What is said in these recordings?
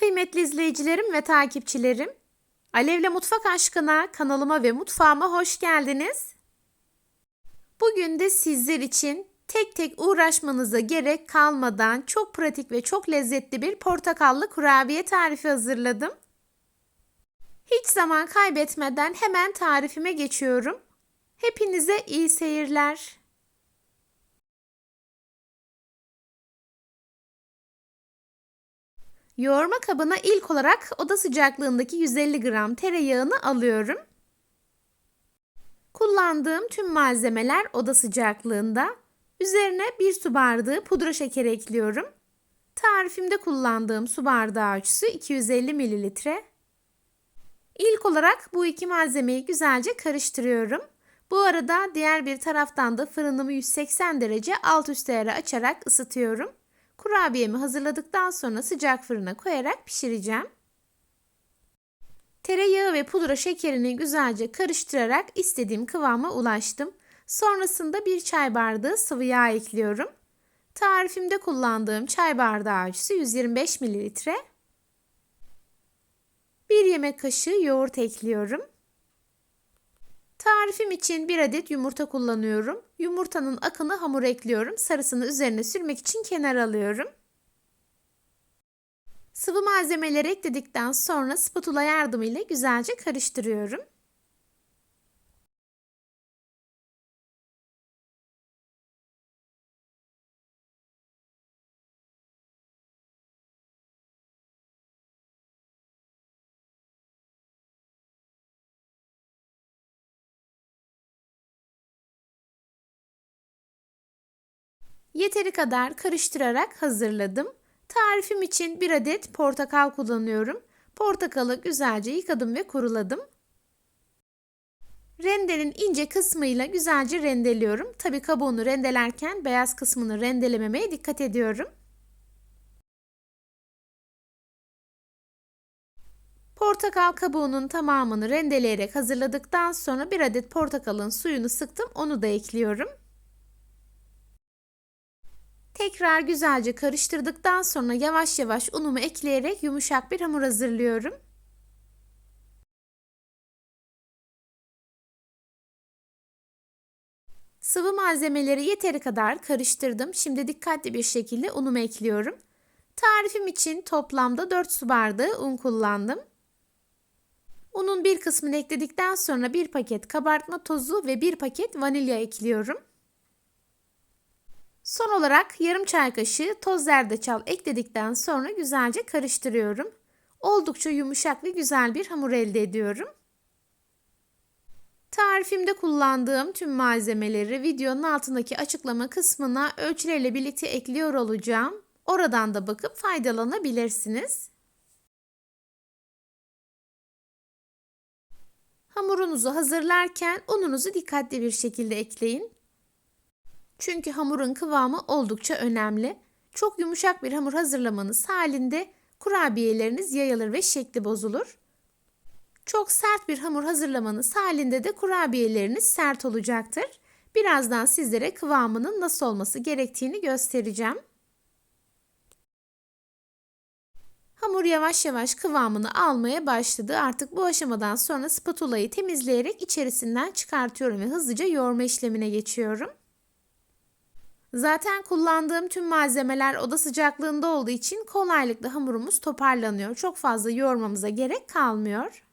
Kıymetli izleyicilerim ve takipçilerim, Alev'le Mutfak Aşkına kanalıma ve mutfağıma hoş geldiniz. Bugün de sizler için tek tek uğraşmanıza gerek kalmadan çok pratik ve çok lezzetli bir portakallı kurabiye tarifi hazırladım. Hiç zaman kaybetmeden hemen tarifime geçiyorum. Hepinize iyi seyirler. Yoğurma kabına ilk olarak oda sıcaklığındaki 150 gram tereyağını alıyorum. Kullandığım tüm malzemeler oda sıcaklığında. Üzerine 1 su bardağı pudra şekeri ekliyorum. Tarifimde kullandığım su bardağı ölçüsü 250 ml. İlk olarak bu iki malzemeyi güzelce karıştırıyorum. Bu arada diğer bir taraftan da fırınımı 180 derece alt üst ayarı açarak ısıtıyorum. Kurabiyemi hazırladıktan sonra sıcak fırına koyarak pişireceğim. Tereyağı ve pudra şekerini güzelce karıştırarak istediğim kıvama ulaştım. Sonrasında 1 çay bardağı sıvı yağ ekliyorum. Tarifimde kullandığım çay bardağı ölçüsü 125 ml. 1 yemek kaşığı yoğurt ekliyorum. Tarifim için 1 adet yumurta kullanıyorum. Yumurtanın akını hamura ekliyorum. Sarısını üzerine sürmek için kenara alıyorum. Sıvı malzemeleri ekledikten sonra spatula yardımıyla güzelce karıştırıyorum. Yeteri kadar karıştırarak hazırladım. Tarifim için 1 adet portakal kullanıyorum. Portakalı güzelce yıkadım ve kuruladım. Rendenin ince kısmıyla güzelce rendeliyorum. Tabii kabuğunu rendelerken beyaz kısmını rendelememeye dikkat ediyorum. Portakal kabuğunun tamamını rendeleyerek hazırladıktan sonra 1 adet portakalın suyunu sıktım. Onu da ekliyorum. Tekrar güzelce karıştırdıktan sonra yavaş yavaş unumu ekleyerek yumuşak bir hamur hazırlıyorum. Sıvı malzemeleri yeteri kadar karıştırdım. Şimdi dikkatli bir şekilde unumu ekliyorum. Tarifim için toplamda 4 su bardağı un kullandım. Unun bir kısmını ekledikten sonra 1 paket kabartma tozu ve 1 paket vanilya ekliyorum. Son olarak yarım çay kaşığı toz zerdeçal ekledikten sonra güzelce karıştırıyorum. Oldukça yumuşak ve güzel bir hamur elde ediyorum. Tarifimde kullandığım tüm malzemeleri videonun altındaki açıklama kısmına ölçülerle birlikte ekliyor olacağım. Oradan da bakıp faydalanabilirsiniz. Hamurunuzu hazırlarken ununuzu dikkatli bir şekilde ekleyin. Çünkü hamurun kıvamı oldukça önemli. Çok yumuşak bir hamur hazırlamanız halinde kurabiyeleriniz yayılır ve şekli bozulur. Çok sert bir hamur hazırlamanız halinde de kurabiyeleriniz sert olacaktır. Birazdan sizlere kıvamının nasıl olması gerektiğini göstereceğim. Hamur yavaş yavaş kıvamını almaya başladı. Artık bu aşamadan sonra spatulayı temizleyerek içerisinden çıkartıyorum ve hızlıca yoğurma işlemine geçiyorum. Zaten kullandığım tüm malzemeler oda sıcaklığında olduğu için kolaylıkla hamurumuz toparlanıyor. Çok fazla yoğurmamıza gerek kalmıyor.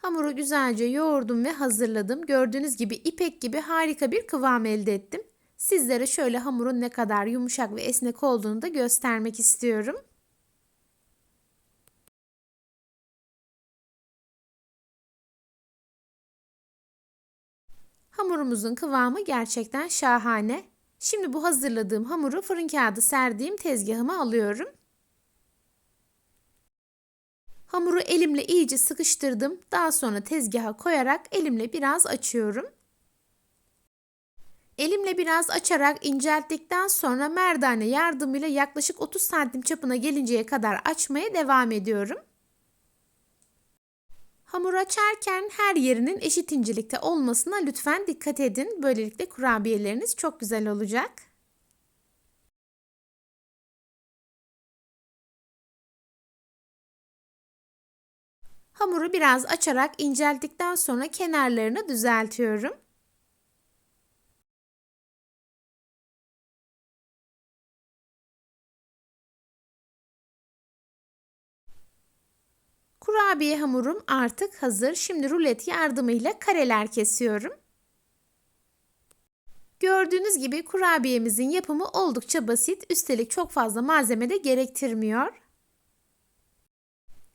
Hamuru güzelce yoğurdum ve hazırladım. Gördüğünüz gibi ipek gibi harika bir kıvam elde ettim. Sizlere şöyle hamurun ne kadar yumuşak ve esnek olduğunu da göstermek istiyorum. Hamurumuzun kıvamı gerçekten şahane. Şimdi bu hazırladığım hamuru fırın kağıdı serdiğim tezgahıma alıyorum. Hamuru elimle iyice sıkıştırdım. Daha sonra tezgaha koyarak elimle biraz açıyorum. Elimle biraz açarak incelttikten sonra merdane yardımıyla yaklaşık 30 santim çapına gelinceye kadar açmaya devam ediyorum. Hamur açarken her yerinin eşit incelikte olmasına lütfen dikkat edin. Böylelikle kurabiyeleriniz çok güzel olacak. Hamuru biraz açarak incelttikten sonra kenarlarını düzeltiyorum. Kurabiye hamurum artık hazır. Şimdi rulet yardımıyla kareler kesiyorum. Gördüğünüz gibi kurabiyemizin yapımı oldukça basit. Üstelik çok fazla malzeme de gerektirmiyor.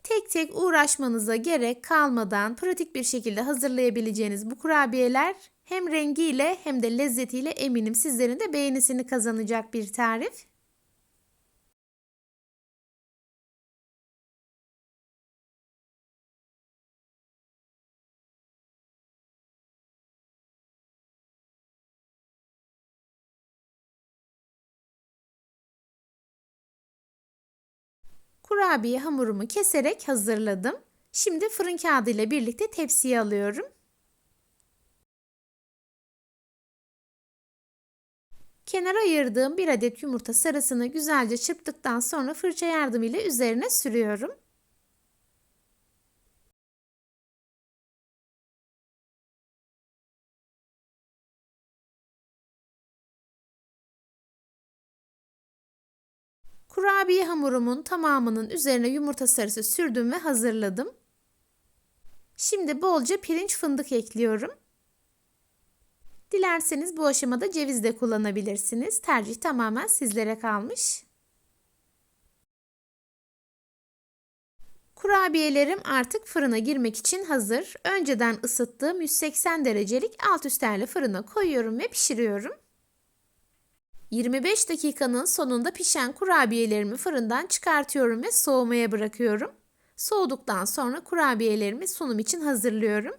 Tek tek uğraşmanıza gerek kalmadan pratik bir şekilde hazırlayabileceğiniz bu kurabiyeler hem rengiyle hem de lezzetiyle eminim sizlerin de beğenisini kazanacak bir tarif. Kurabiye hamurumu keserek hazırladım. Şimdi fırın kağıdı ile birlikte tepsiye alıyorum. Kenara ayırdığım bir adet yumurta sarısını güzelce çırptıktan sonra fırça yardımıyla üzerine sürüyorum. Kurabiye hamurumun tamamının üzerine yumurta sarısı sürdüm ve hazırladım. Şimdi bolca pirinç fındık ekliyorum. Dilerseniz bu aşamada ceviz de kullanabilirsiniz. Tercih tamamen sizlere kalmış. Kurabiyelerim artık fırına girmek için hazır. Önceden ısıttığım 180 derecelik alt üstlerle fırına koyuyorum ve pişiriyorum. 25 dakikanın sonunda pişen kurabiyelerimi fırından çıkartıyorum ve soğumaya bırakıyorum. Soğuduktan sonra kurabiyelerimi sunum için hazırlıyorum.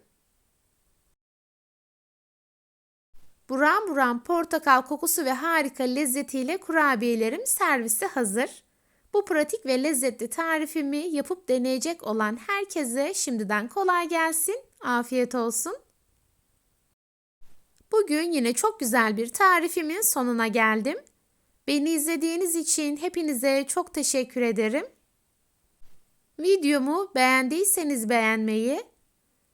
Buram buram portakal kokusu ve harika lezzetiyle kurabiyelerim servise hazır. Bu pratik ve lezzetli tarifimi yapıp deneyecek olan herkese şimdiden kolay gelsin, afiyet olsun. Bugün yine çok güzel bir tarifimin sonuna geldim. Beni izlediğiniz için hepinize çok teşekkür ederim. Videomu beğendiyseniz beğenmeyi,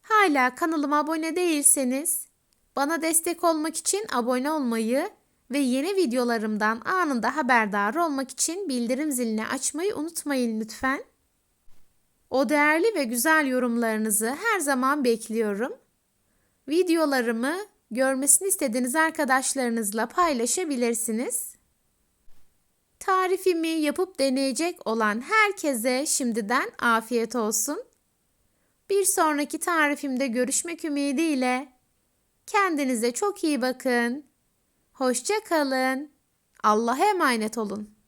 hala kanalıma abone değilseniz bana destek olmak için abone olmayı ve yeni videolarımdan anında haberdar olmak için bildirim zilini açmayı unutmayın lütfen. O değerli ve güzel yorumlarınızı her zaman bekliyorum. Videolarımı görmesini istediğiniz arkadaşlarınızla paylaşabilirsiniz. Tarifimi yapıp deneyecek olan herkese şimdiden afiyet olsun. Bir sonraki tarifimde görüşmek ümidiyle. Kendinize çok iyi bakın. Hoşça kalın. Allah'a emanet olun.